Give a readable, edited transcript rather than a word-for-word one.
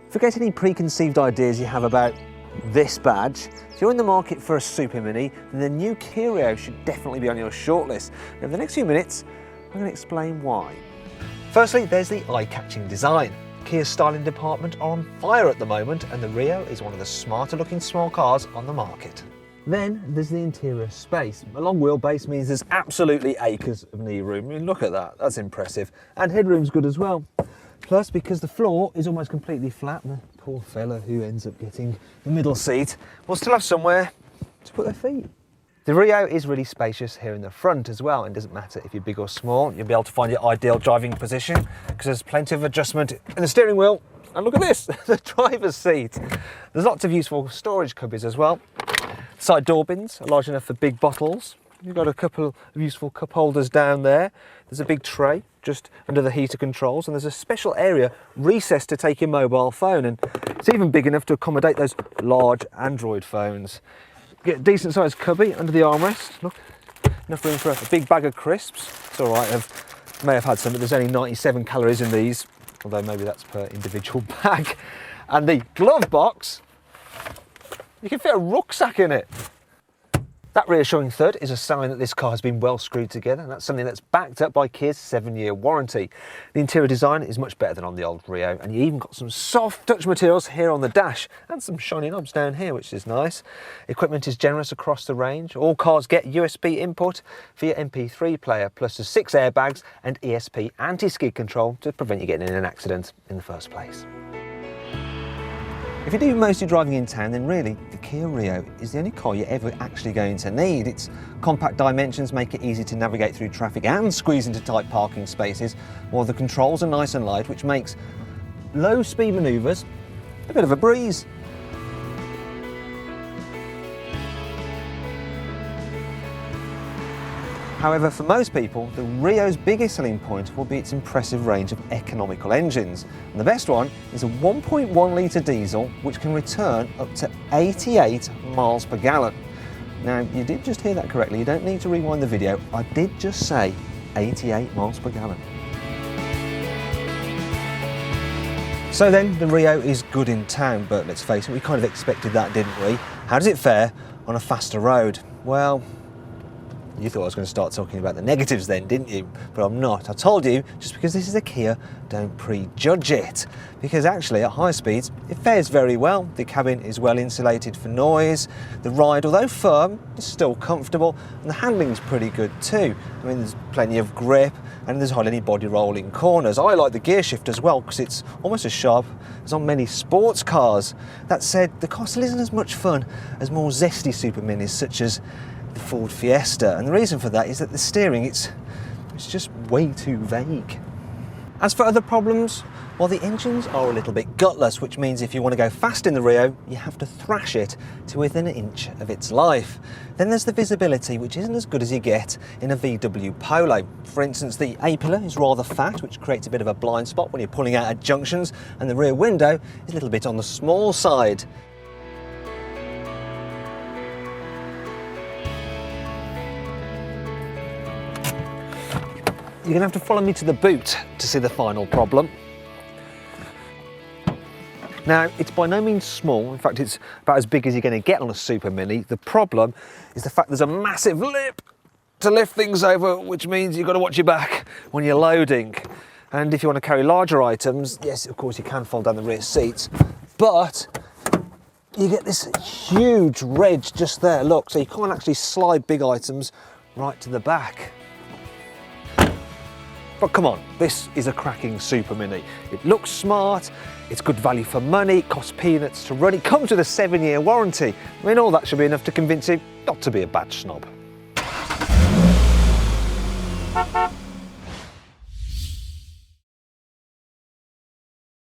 Forget any preconceived ideas you have about this badge. If you're in the market for a Super Mini, then the new Kia Rio should definitely be on your shortlist. Over the next few minutes, I'm going to explain why. Firstly, there's the eye-catching design. Kia's styling department are on fire at the moment, and the Rio is one of the smarter looking small cars on the market. Then there's the interior space. A long wheelbase means there's absolutely acres of knee room. I mean, look at that, that's impressive. And headroom's good as well. Plus, because the floor is almost completely flat, the poor fella who ends up getting the middle seat will still have somewhere to put their feet. The Rio is really spacious here in the front as well, and it doesn't matter if you're big or small, you'll be able to find your ideal driving position because there's plenty of adjustment in the steering wheel. And look at this, the driver's seat. There's lots of useful storage cubbies as well. Side door bins are large enough for big bottles. You've got a couple of useful cup holders down there. There's a big tray just under the heater controls, and there's a special area recessed to take your mobile phone, and it's even big enough to accommodate those large Android phones. Get a decent sized cubby under the armrest. Look, enough room for a big bag of crisps. It's all right, I may have had some, but there's only 97 calories in these, although maybe that's per individual bag. And the glove box, you can fit a rucksack in it. That reassuring thud is a sign that this car has been well screwed together, and that's something that's backed up by Kia's 7-year warranty. The interior design is much better than on the old Rio, and you even got some soft touch materials here on the dash, and some shiny knobs down here, which is nice. Equipment is generous across the range. All cars get USB input for your MP3 player, plus the 6 airbags and ESP anti-skid control to prevent you getting in an accident in the first place. If you do most of your driving in town, then really the Kia Rio is the only car you're ever actually going to need. Its compact dimensions make it easy to navigate through traffic and squeeze into tight parking spaces, while the controls are nice and light, which makes low speed manoeuvres a bit of a breeze. However, for most people, the Rio's biggest selling point will be its impressive range of economical engines. And the best one is a 1.1 litre diesel, which can return up to 88 miles per gallon. Now, you did just hear that correctly. You don't need to rewind the video. I did just say 88 miles per gallon. So then, the Rio is good in town, but let's face it, we kind of expected that, didn't we? How does it fare on a faster road? Well, you thought I was going to start talking about the negatives then, didn't you? But I'm not. I told you, just because this is a Kia, don't prejudge it. Because actually, at high speeds, it fares very well. The cabin is well insulated for noise. The ride, although firm, is still comfortable. And the handling's pretty good too. I mean, there's plenty of grip, and there's hardly any body roll in corners. I like the gear shift as well, because it's almost as sharp as on many sports cars. That said, the car still isn't as much fun as more zesty Super Minis, such as the Ford Fiesta, and the reason for that is that the steering, it's just way too vague. As for other problems, well, the engines are a little bit gutless, which means if you want to go fast in the Rio, you have to thrash it to within an inch of its life. Then there's the visibility, which isn't as good as you get in a VW Polo. For instance, the A-pillar is rather fat, which creates a bit of a blind spot when you're pulling out at junctions, and the rear window is a little bit on the small side. You're going to have to follow me to the boot to see the final problem. Now, it's by no means small. In fact, it's about as big as you're going to get on a Super Mini. The problem is the fact there's a massive lip to lift things over, which means you've got to watch your back when you're loading. And if you want to carry larger items, yes, of course, you can fold down the rear seats, but you get this huge ridge just there, look, so you can't actually slide big items right to the back. But come on, this is a cracking Super Mini. It looks smart, it's good value for money, it costs peanuts to run, it comes with a 7-year warranty. I mean, all that should be enough to convince you not to be a badge snob.